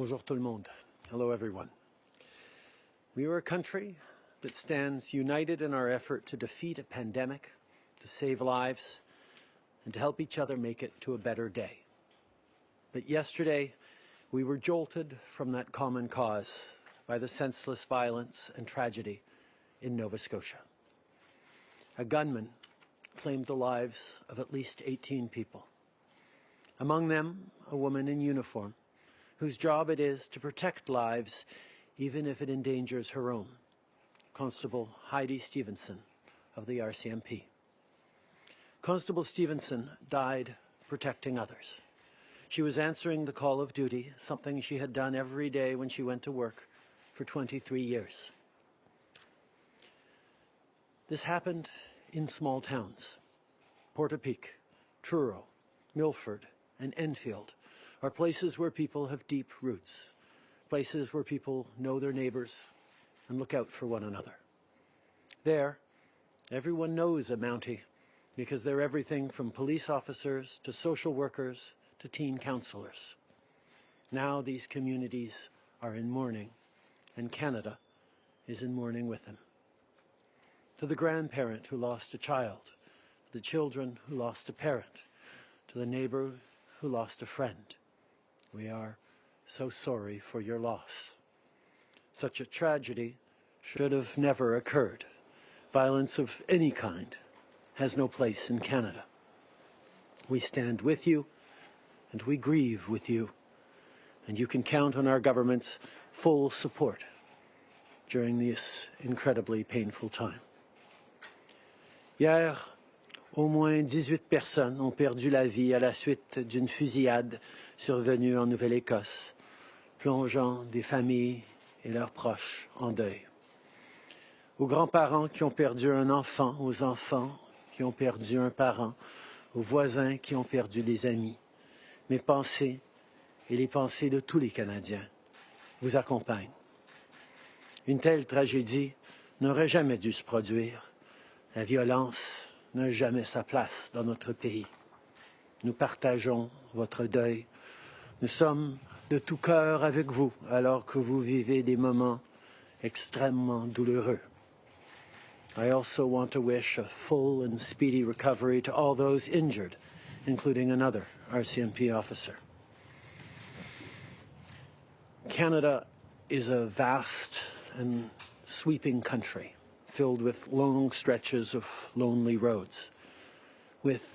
Bonjour tout le monde. Hello everyone. We are a country that stands united in our effort to defeat a pandemic, to save lives, and to help each other make it to a better day. But yesterday, we were jolted from that common cause by the senseless violence and tragedy in Nova Scotia. A gunman claimed the lives of at least 18 people. Among them, a woman in uniform, whose job it is to protect lives even if it endangers her own, Constable Heidi Stevenson of the RCMP. Constable Stevenson died protecting others. She was answering the call of duty, something she had done every day when she went to work for 23 years. This happened in small towns. Portapique, Truro, Milford, and Enfield are places where people have deep roots, places where people know their neighbours and look out for one another. There, everyone knows a Mountie because they're everything from police officers to social workers to teen counsellors. Now these communities are in mourning, and Canada is in mourning with them. To the grandparent who lost a child, to the children who lost a parent, to the neighbour who lost a friend, we are so sorry for your loss. Such a tragedy should have never occurred. Violence of any kind has no place in Canada. We stand with you and we grieve with you, and you can count on our government's full support during this incredibly painful time. Hier, au moins 18 personnes ont perdu la vie à la suite d'une fusillade survenue en Nouvelle-Écosse, plongeant des familles et leurs proches en deuil. Aux grands-parents qui ont perdu un enfant, aux enfants qui ont perdu un parent, aux voisins qui ont perdu des amis, mes pensées et les pensées de tous les Canadiens vous accompagnent. Une telle tragédie n'aurait jamais dû se produire. La violence n'a jamais sa place dans notre pays. Nous partageons votre deuil. Nous sommes de tout cœur avec vous alors que vous vivez des moments extrêmement douloureux. I also want to wish a full and speedy recovery to all those injured, including another RCMP officer. Canada is a vast and sweeping country, filled with long stretches of lonely roads, with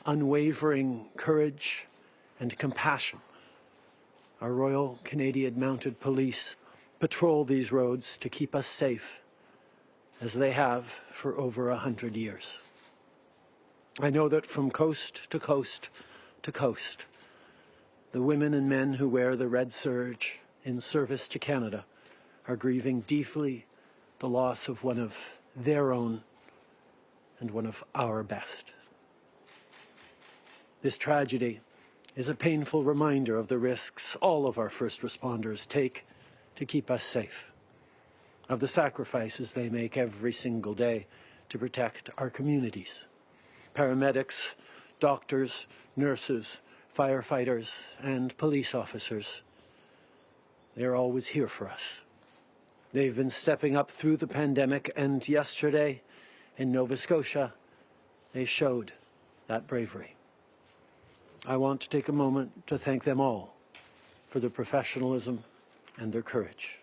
unwavering courage and compassion. Our Royal Canadian Mounted Police patrol these roads to keep us safe, as they have for over 100 years. I know that from coast to coast to coast, the women and men who wear the red serge in service to Canada are grieving deeply the loss of one of their own and one of our best. This tragedy is a painful reminder of the risks all of our first responders take to keep us safe, of the sacrifices they make every single day to protect our communities. Paramedics, doctors, nurses, firefighters, and police officers, they're always here for us. They've been stepping up through the pandemic, and yesterday in Nova Scotia, they showed that bravery. I want to take a moment to thank them all for their professionalism and their courage.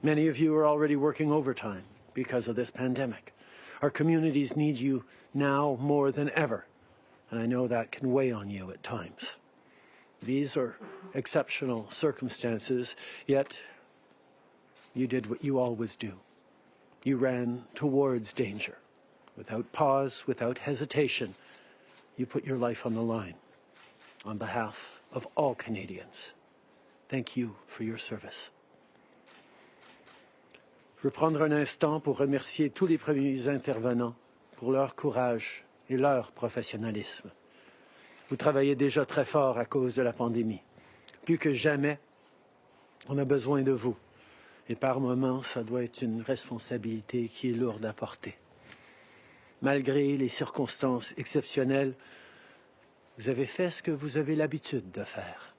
Many of you are already working overtime because of this pandemic. Our communities need you now more than ever, and I know that can weigh on you at times. These are exceptional circumstances, yet you did what you always do. You ran towards danger. Without pause, without hesitation, you put your life on the line. On behalf of all Canadians, thank you for your service. Je veux prendre un instant pour remercier tous les premiers intervenants pour leur courage et leur professionnalisme. Vous travaillez déjà très fort à cause de la pandémie. Plus que jamais, on a besoin de vous. Et par moments, ça doit être une responsabilité qui est lourde à porter. Malgré les circonstances exceptionnelles, vous avez fait ce que vous avez l'habitude de faire.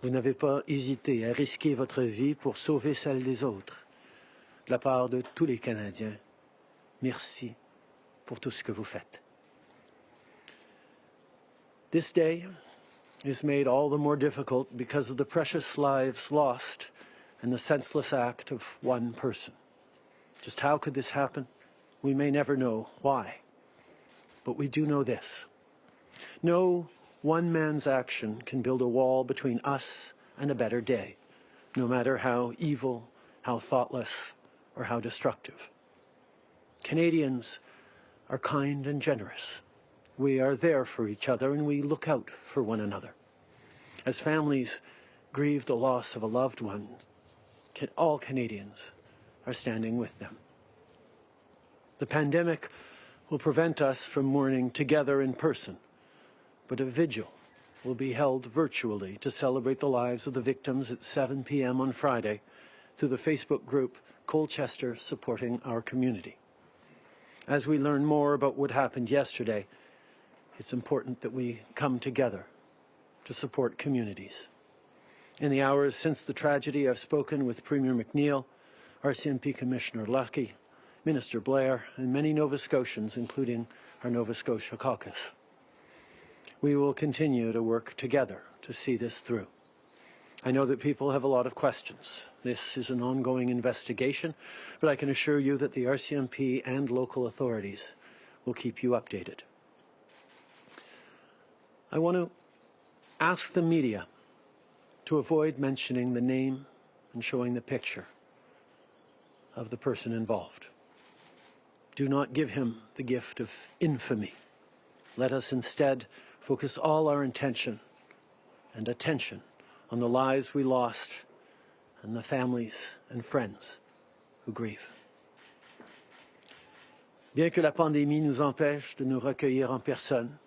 Vous n'avez pas hésité à risquer votre vie pour sauver celle des autres. De la part de tous les Canadiens, merci pour tout ce que vous faites. This day is made all the more difficult because of the precious lives lost and the senseless act of one person. Just how could this happen? We may never know why. But we do know this. No one man's action can build a wall between us and a better day, no matter how evil, how thoughtless, or how destructive. Canadians are kind and generous. We are there for each other and we look out for one another. As families grieve the loss of a loved one, all Canadians are standing with them. The pandemic will prevent us from mourning together in person, but a vigil will be held virtually to celebrate the lives of the victims at 7 p.m. on Friday through the Facebook group Colchester Supporting Our Community. As we learn more about what happened yesterday, it's important that we come together to support communities. In the hours since the tragedy, I've spoken with Premier McNeil, RCMP Commissioner Lucky, Minister Blair, and many Nova Scotians, including our Nova Scotia caucus. We will continue to work together to see this through. I know that people have a lot of questions. This is an ongoing investigation, but I can assure you that the RCMP and local authorities will keep you updated. I want to ask the media to avoid mentioning the name and showing the picture of the person involved. Do not give him the gift of infamy. Let us instead focus all our intention and attention on the lives we lost and the families and friends who grieve. Bien que la pandémie nous empêche de nous recueillir en personne,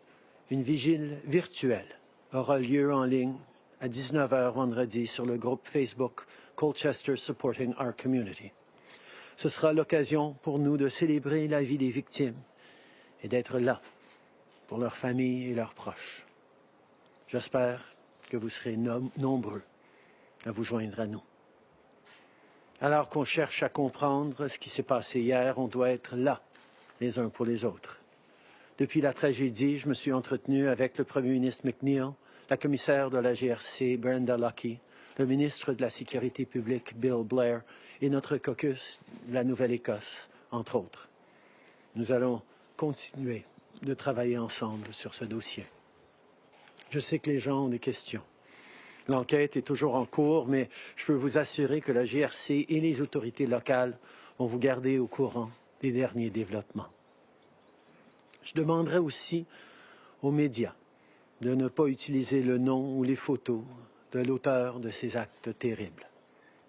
une vigile virtuelle aura lieu en ligne à 19 h vendredi sur le groupe Facebook Colchester Supporting Our Community. Ce sera l'occasion pour nous de célébrer la vie des victimes et d'être là pour leurs familles et leurs proches. J'espère que vous serez nombreux à vous joindre à nous. Alors qu'on cherche à comprendre ce qui s'est passé hier, on doit être là, les uns pour les autres. Depuis la tragédie, je me suis entretenu avec le Premier ministre McNeil, la commissaire de la GRC, Brenda Lucky, le ministre de la Sécurité publique, Bill Blair, et notre caucus de la Nouvelle-Écosse, entre autres. Nous allons continuer de travailler ensemble sur ce dossier. Je sais que les gens ont des questions. L'enquête est toujours en cours, mais je peux vous assurer que la GRC et les autorités locales vont vous garder au courant des derniers développements. Je demanderai aussi aux médias de ne pas utiliser le nom ou les photos de l'auteur de ces actes terribles.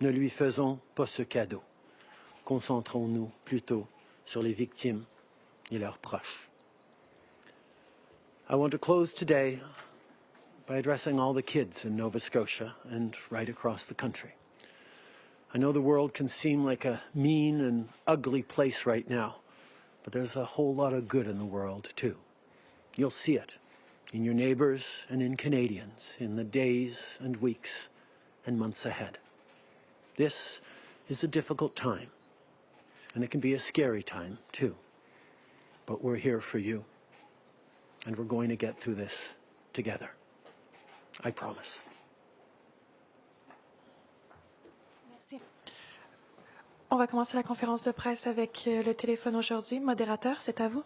Ne lui faisons pas ce cadeau. Concentrons-nous plutôt sur les victimes et leurs proches. I want to close today by addressing all the kids in Nova Scotia and right across the country. I know the world can seem like a mean and ugly place right now, but there's a whole lot of good in the world too. You'll see it in your neighbours and in Canadians in the days and weeks and months ahead. This is a difficult time, and it can be a scary time too. But we're here for you, and we're going to get through this together. I promise. Merci. On va commencer la conférence de presse avec le téléphone aujourd'hui. Modérateur, c'est à vous.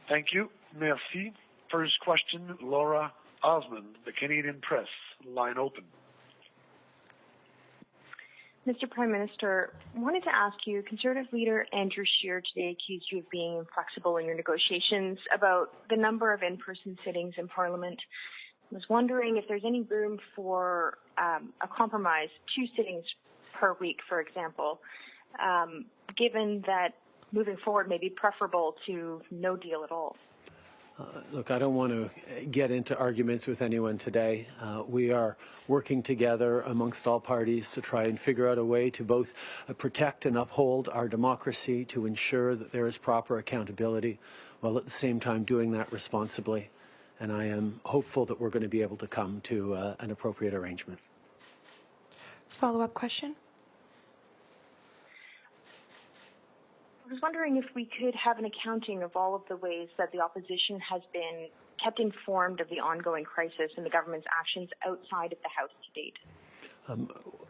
Thank you. Merci. First question, Laura Osmond, the Canadian Press. Line open. Mr. Prime Minister, I wanted to ask you, Conservative leader Andrew Scheer today accused you of being inflexible in your negotiations about the number of in-person sittings in Parliament. I was wondering if there's any room for a compromise, 2 sittings per week, for example, given that moving forward may be preferable to no deal at all. Look, I don't want to get into arguments with anyone today. We are working together amongst all parties to try and figure out a way to both protect and uphold our democracy, to ensure that there is proper accountability, while at the same time doing that responsibly. and I am hopeful that we're going to be able to come to an appropriate arrangement. Follow-up question. I was wondering if we could have an accounting of all of the ways that the opposition has been kept informed of the ongoing crisis and the government's actions outside of the House to date.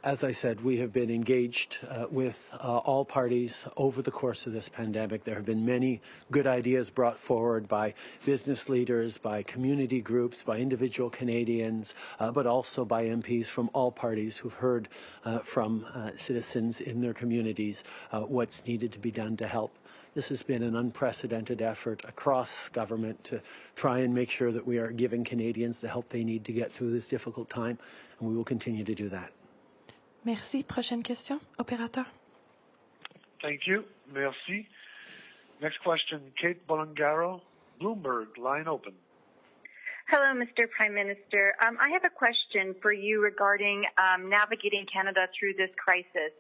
As I said, we have been engaged with all parties over the course of this pandemic. There have been many good ideas brought forward by business leaders, by community groups, by individual Canadians, but also by MPs from all parties who've heard from citizens in their communities what's needed to be done to help. This has been an unprecedented effort across government to try and make sure that we are giving Canadians the help they need to get through this difficult time, and we will continue to do that. Merci. Prochaine question. Opérateur. Thank you. Merci. Next question, Kate Bolongaro, Bloomberg, line open. Hello, Mr. Prime Minister. I have a question for you regarding navigating Canada through this crisis.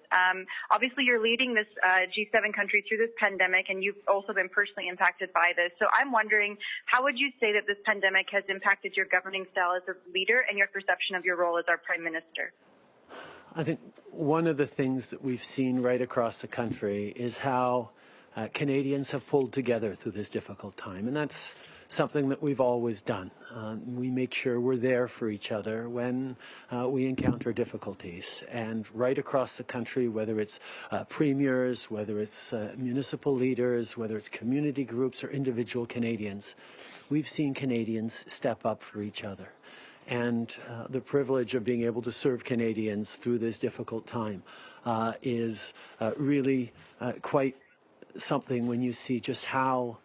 Obviously, you're leading this G7 country through this pandemic, and you've also been personally impacted by this. So I'm wondering, how would you say that this pandemic has impacted your governing style as a leader and your perception of your role as our Prime Minister? I think one of the things that we've seen right across the country is how Canadians have pulled together through this difficult time, and that's something that we've always done. We make sure we're there for each other when we encounter difficulties. And right across the country, whether it's premiers, whether it's municipal leaders, whether it's community groups or individual Canadians, we've seen Canadians step up for each other. And the privilege of being able to serve Canadians through this difficult time is really quite something when you see just how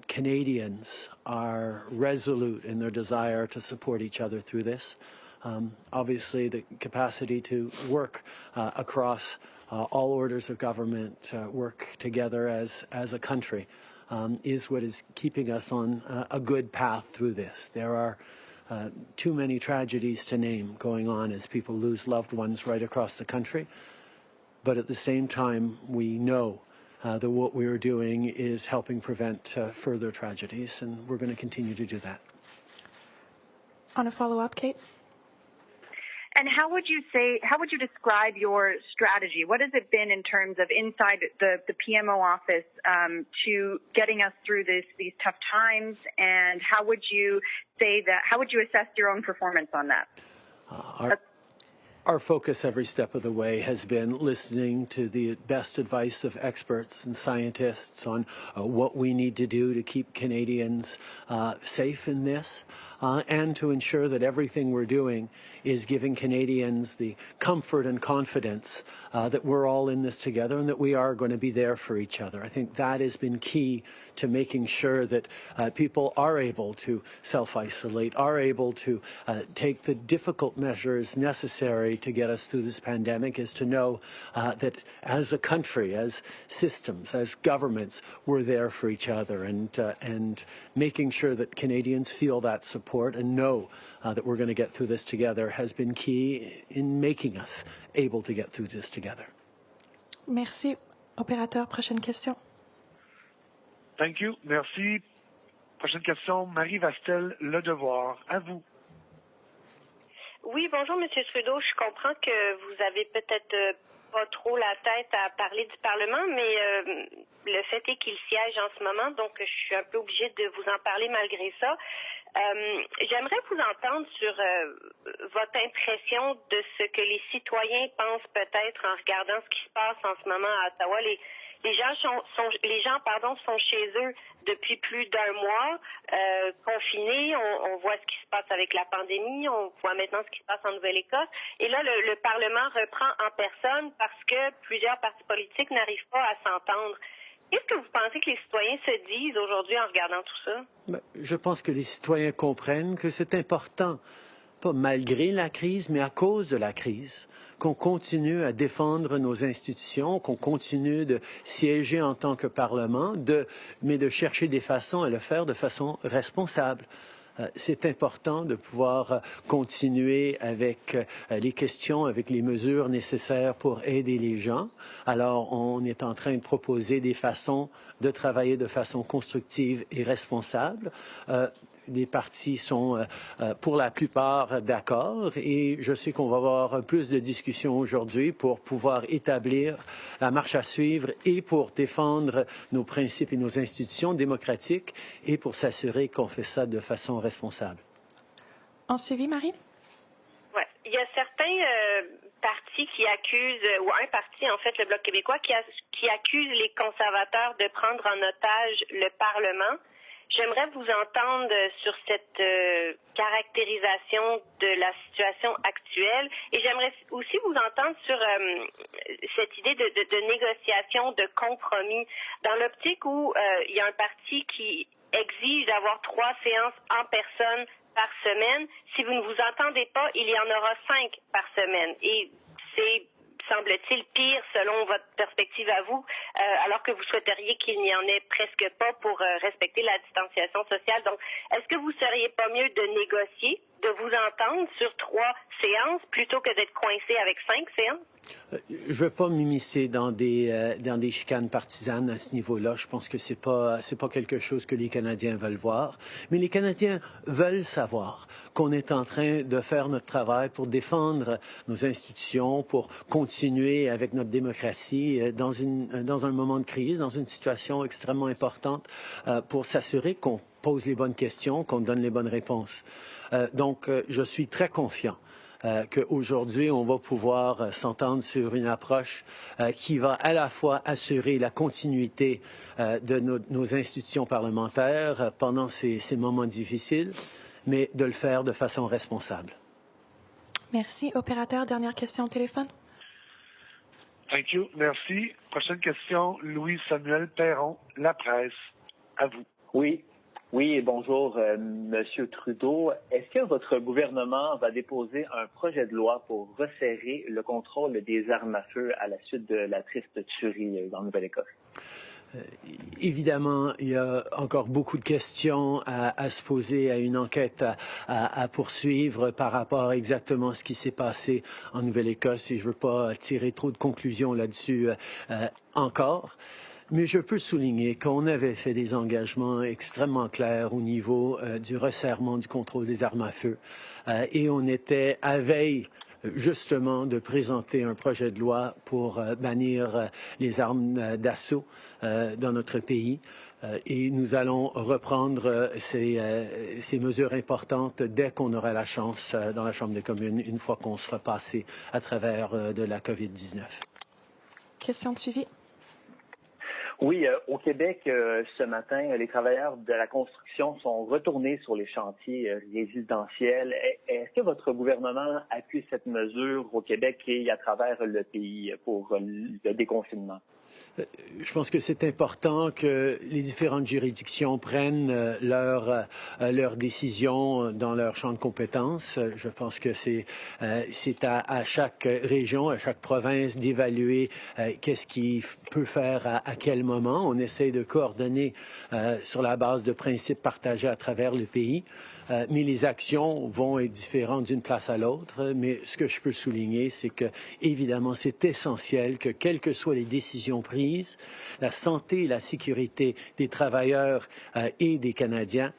Canadians are resolute in their desire to support each other through this. Obviously, the capacity to work across all orders of government, work together as a country, is what is keeping us on a good path through this. There are too many tragedies to name going on as people lose loved ones right across the country. But at the same time, we know that what we are doing is helping prevent further tragedies, and we're going to continue to do that. On a follow-up, Kate? And how would you describe your strategy? What has it been in terms of inside the PMO office to getting us through these tough times? And how would you assess your own performance on that? Our focus every step of the way has been listening to the best advice of experts and scientists on what we need to do to keep Canadians safe in this, and to ensure that everything we're doing is giving Canadians the comfort and confidence that we're all in this together and that we are going to be there for each other. I think that has been key to making sure that people are able to self-isolate, are able to take the difficult measures necessary to get us through this pandemic, is to know that as a country, as systems, as governments, we're there for each other, and making sure that Canadians feel that support and know that we're going to get through this together has been key in making us able to get through this together. Merci. Opérateur, prochaine question. Thank you. Merci. Prochaine question, Marie Vastel, Le Devoir. À vous. Oui, bonjour, M. Trudeau. Je comprends que vous avez peut-être pas trop la tête à parler du Parlement, mais le fait est qu'il siège en ce moment, donc je suis un peu obligée de vous en parler malgré ça. J'aimerais vous entendre sur votre impression de ce que les citoyens pensent peut-être en regardant ce qui se passe en ce moment à Ottawa. Les gens sont chez eux depuis plus d'un mois, confinés. On voit ce qui se passe avec la pandémie. On voit maintenant ce qui se passe en Nouvelle-Écosse. Et là, le Parlement reprend en personne parce que plusieurs partis politiques n'arrivent pas à s'entendre. Qu'est-ce que vous pensez que les citoyens se disent aujourd'hui en regardant tout ça? Je pense que les citoyens comprennent que c'est important, pas malgré la crise, mais à cause de la crise, qu'on continue à défendre nos institutions, qu'on continue de siéger en tant que Parlement, mais de chercher des façons à le faire de façon responsable. C'est important de pouvoir continuer avec les questions, avec les mesures nécessaires pour aider les gens. Alors, on est en train de proposer des façons de travailler de façon constructive et responsable. les partis sont pour la plupart d'accord et je sais qu'on va avoir plus de discussions aujourd'hui pour pouvoir établir la marche à suivre et pour défendre nos principes et nos institutions démocratiques et pour s'assurer qu'on fait ça de façon responsable. En suivi, Marie? Ouais. Il y a certains partis qui accusent, ou un parti, en fait, le Bloc québécois, qui accuse les conservateurs de prendre en otage le Parlement. J'aimerais vous entendre sur cette caractérisation de la situation actuelle et j'aimerais aussi vous entendre sur cette idée de négociation, de compromis, dans l'optique où il y a un parti qui exige d'avoir 3 séances en personne par semaine. Si vous ne vous entendez pas, il y en aura 5 par semaine. Et c'est, semble-t-il, pire selon votre perspective à vous, alors que vous souhaiteriez qu'il n'y en ait presque pas pour respecter la distanciation sociale. Donc, est-ce que vous seriez pas mieux de négocier, de vous entendre sur 3 séances plutôt que d'être coincé avec 5 séances? Je ne veux pas m'immiscer dans des chicanes partisanes à ce niveau-là. Je pense que c'est pas quelque chose que les Canadiens veulent voir. Mais les Canadiens veulent savoir qu'on est en train de faire notre travail pour défendre nos institutions, pour continuer avec notre démocratie dans un moment de crise, dans une situation extrêmement importante, pour s'assurer qu'on pose les bonnes questions, qu'on donne les bonnes réponses. Donc, je suis très confiant qu'aujourd'hui, on va pouvoir s'entendre sur une approche qui va à la fois assurer la continuité de nos institutions parlementaires pendant ces moments difficiles, mais de le faire de façon responsable. Merci. Opérateur, dernière question au téléphone. Thank you. Merci. Prochaine question, Louis-Samuel Perron, La Presse. À vous. Oui, bonjour, Monsieur Trudeau. Est-ce que votre gouvernement va déposer un projet de loi pour resserrer le contrôle des armes à feu à la suite de la triste tuerie en Nouvelle-Écosse? Évidemment, il y a encore beaucoup de questions à se poser, à une enquête à poursuivre par rapport à exactement ce qui s'est passé en Nouvelle-Écosse et je ne veux pas tirer trop de conclusions là-dessus encore. Mais je peux souligner qu'on avait fait des engagements extrêmement clairs au niveau du resserrement du contrôle des armes à feu et on était à veille justement de présenter un projet de loi pour bannir les armes d'assaut dans notre pays. Et nous allons reprendre ces mesures importantes dès qu'on aura la chance dans la Chambre des communes, une fois qu'on sera passé à travers de la COVID-19. Question de suivi. Oui, au Québec, ce matin, les travailleurs de la construction sont retournés sur les chantiers résidentiels. Est-ce que votre gouvernement appuie cette mesure au Québec et à travers le pays pour le déconfinement? Je pense que c'est important que les différentes juridictions prennent leurs décisions dans leur champ de compétences. Je pense que c'est à chaque région, à chaque province d'évaluer qu'est-ce qu'il peut faire à quel moment. On essaie de coordonner sur la base de principes partagés à travers le pays. Mais les actions vont être différentes d'une place à l'autre. Mais ce que je peux souligner, c'est que, évidemment, c'est essentiel que, quelles que soient les décisions prises, la santé et la sécurité des travailleurs et des Canadiens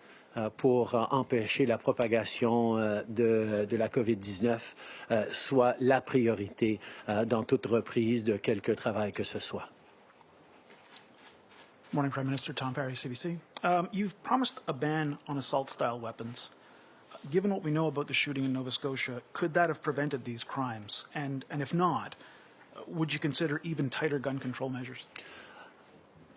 pour empêcher la propagation de la COVID-19 soit la priorité dans toute reprise de quelque travail que ce soit. Morning, Prime Minister. Tom Perry, CBC. You've promised a ban on assault-style weapons. Given what we know about the shooting in Nova Scotia, could that have prevented these crimes? And if not, would you consider even tighter gun control measures?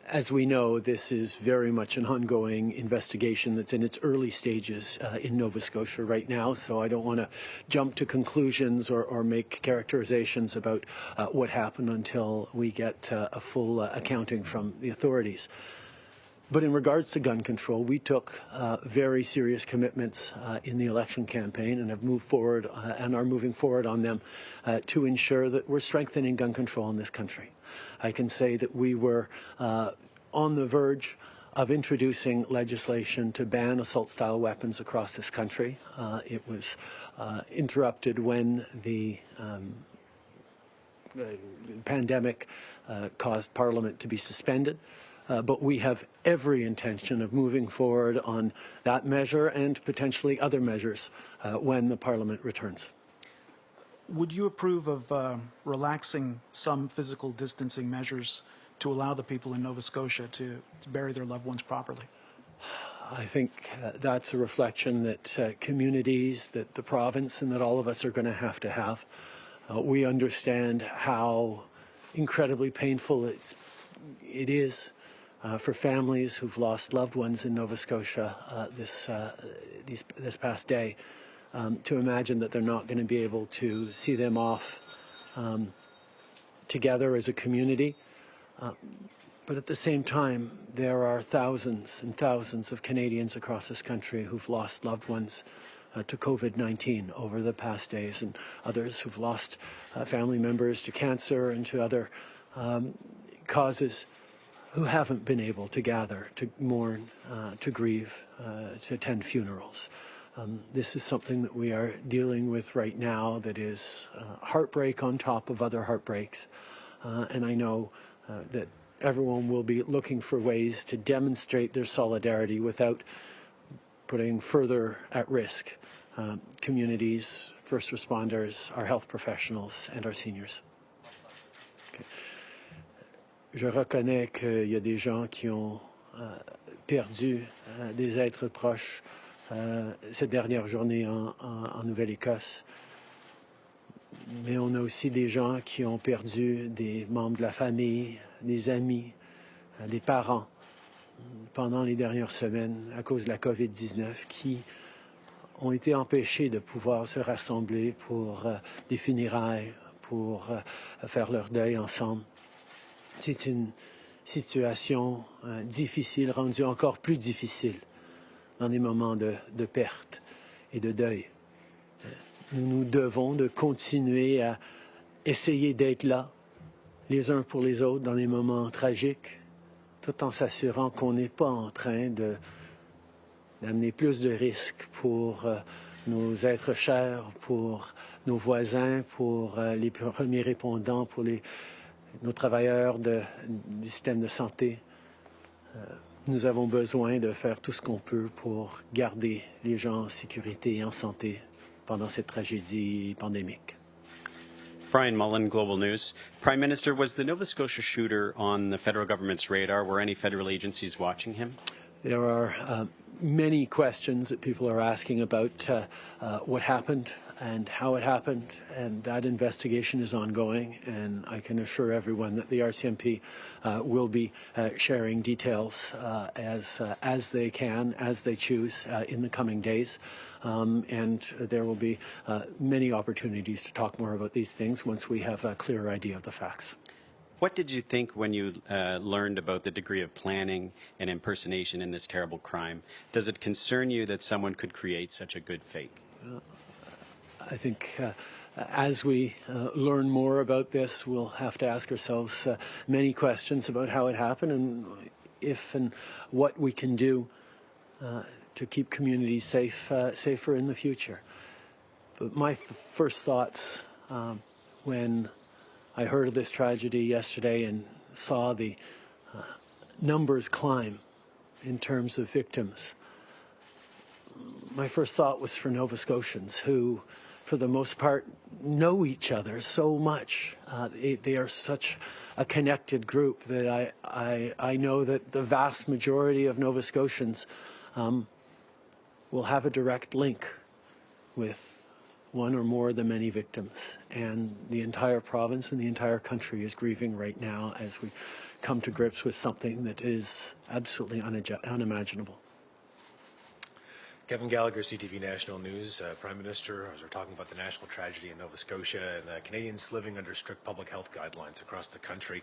As we know, this is very much an ongoing investigation that's in its early stages in Nova Scotia right now, so I don't want to jump to conclusions or make characterizations about what happened until we get a full accounting from the authorities. But in regards to gun control, we took very serious commitments in the election campaign and have moved forward and are moving forward on them to ensure that we're strengthening gun control in this country. I can say that we were on the verge of introducing legislation to ban assault-style weapons across this country. It was interrupted when the pandemic caused Parliament to be suspended. but we have every intention of moving forward on that measure and potentially other measures when the Parliament returns. Would you approve of relaxing some physical distancing measures to allow the people in Nova Scotia to bury their loved ones properly? I think that's a reflection that communities, that the province, and that all of us are going to have. We understand how incredibly painful it is for families who've lost loved ones in Nova Scotia this past day, to imagine that they're not going to be able to see them off together as a community. But at the same time, there are thousands and thousands of Canadians across this country who've lost loved ones to COVID-19 over the past days, and others who've lost family members to cancer and to other causes, who haven't been able to gather, to mourn, to grieve, to attend funerals. This is something that we are dealing with right now that is heartbreak on top of other heartbreaks. And I know that everyone will be looking for ways to demonstrate their solidarity without putting further at risk communities, first responders, our health professionals, and our seniors. Okay. Je reconnais qu'il y a des gens qui ont perdu des êtres proches cette dernière journée en Nouvelle-Écosse. Mais on a aussi des gens qui ont perdu des membres de la famille, des amis, des parents pendant les dernières semaines à cause de la COVID-19 qui ont été empêchés de pouvoir se rassembler pour des funérailles, pour faire leur deuil ensemble. C'est une situation difficile, rendue encore plus difficile dans des moments de perte et de deuil. Nous devons de continuer à essayer d'être là, les uns pour les autres, dans les moments tragiques, tout en s'assurant qu'on n'est pas en train d'amener plus de risques pour nos êtres chers, pour nos voisins, pour les premiers répondants, pour nos travailleurs du système de santé. Nous avons besoin de faire tout ce qu'on peut pour garder les gens en sécurité et en santé pendant cette tragédie pandémique. Brian Mullen, Global News. Prime Minister, was the Nova Scotia shooter on the federal government's radar? Were any federal agencies watching him? There are many questions that people are asking about what happened and how it happened, and that investigation is ongoing, and I can assure everyone that the RCMP will be sharing details as they can, as they choose in the coming days, and there will be many opportunities to talk more about these things once we have a clearer idea of the facts. What did you think when you learned about the degree of planning and impersonation in this terrible crime? Does it concern you that someone could create such a good fake? I think as we learn more about this, we'll have to ask ourselves many questions about how it happened and if and what we can do to keep communities safer in the future. But my first thoughts when I heard of this tragedy yesterday and saw the numbers climb in terms of victims, my first thought was for Nova Scotians who, for the most part, know each other so much. They are such a connected group that I know that the vast majority of Nova Scotians will have a direct link with one or more of the many victims. And the entire province and the entire country is grieving right now as we come to grips with something that is absolutely unimaginable. Kevin Gallagher, CTV National News. Prime Minister, as we're talking about the national tragedy in Nova Scotia and Canadians living under strict public health guidelines across the country,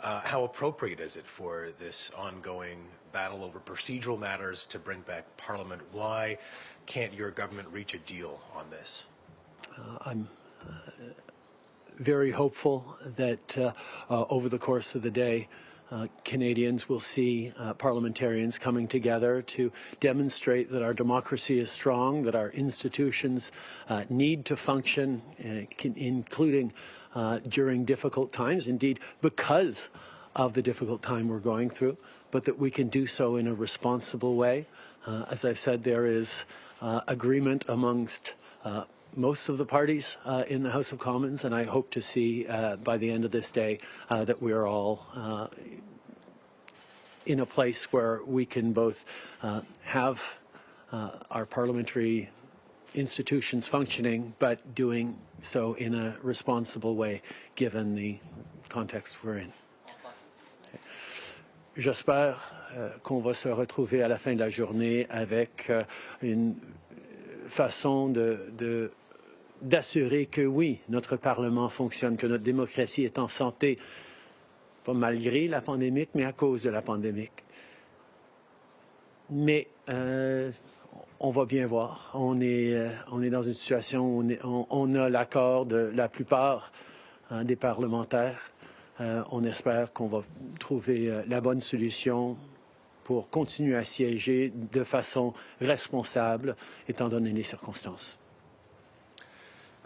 how appropriate is it for this ongoing battle over procedural matters to bring back Parliament? Why can't your government reach a deal on this? I'm very hopeful that over the course of the day, Canadians will see parliamentarians coming together to demonstrate that our democracy is strong, that our institutions need to function, including during difficult times, indeed because of the difficult time we're going through, but that we can do so in a responsible way. As I've said, there is agreement amongst most of the parties in the House of Commons, and I hope to see by the end of this day that we're all in a place where we can both have our parliamentary institutions functioning, but doing so in a responsible way, given the context we're in. J'espère qu'on va se retrouver à la fin de la journée avec une façon d'assurer que oui, notre Parlement fonctionne, que notre démocratie est en santé, pas malgré la pandémie, mais à cause de la pandémie. Mais on va bien voir. On est dans une situation où on a l'accord de la plupart des parlementaires. On espère qu'on va trouver la bonne solution pour continuer à siéger de façon responsable, étant donné les circonstances.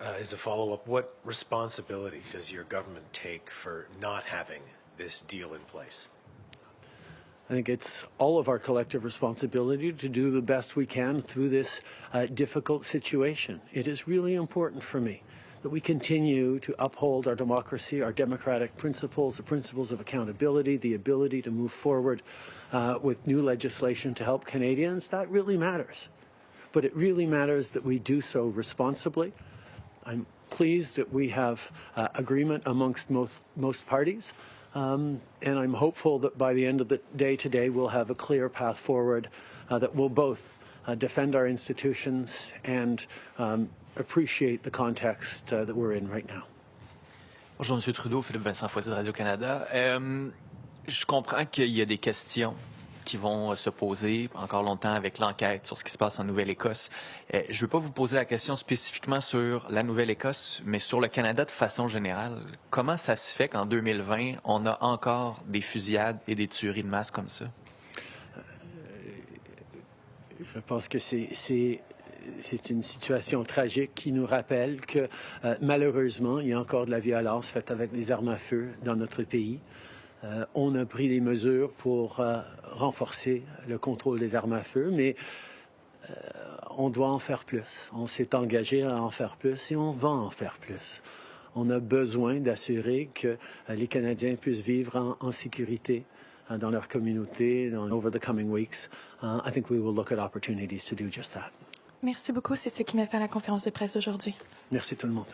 As a follow-up, what responsibility does your government take for not having this deal in place? I think it's all of our collective responsibility to do the best we can through this difficult situation. It is really important for me that we continue to uphold our democracy, our democratic principles, the principles of accountability, the ability to move forward with new legislation to help Canadians. That really matters. But it really matters that we do so responsibly. I'm pleased that we have agreement amongst most parties. And I'm hopeful that by the end of the day today, we'll have a clear path forward that will both defend our institutions and appreciate the context that we're in right now. Bonjour, M. Trudeau, Philippe Vincent Foisy de Radio-Canada. Je comprends qu'il y a des questions qui vont se poser encore longtemps avec l'enquête sur ce qui se passe en Nouvelle-Écosse. Je ne veux pas vous poser la question spécifiquement sur la Nouvelle-Écosse, mais sur le Canada de façon générale. Comment ça se fait qu'en 2020, on a encore des fusillades et des tueries de masse comme ça? Je pense que c'est une situation tragique qui nous rappelle que malheureusement, il y a encore de la violence faite avec des armes à feu dans notre pays. On a pris des mesures pour renforcer le contrôle des armes à feu, mais on doit en faire plus. On s'est engagé à en faire plus et on va en faire plus. On a besoin d'assurer que les Canadiens puissent vivre en sécurité dans leur communauté over the coming weeks. I think we will look at opportunities to do just that. Merci beaucoup. C'est ce qui m'a fait à la conférence de presse d'aujourd'hui. Merci tout le monde.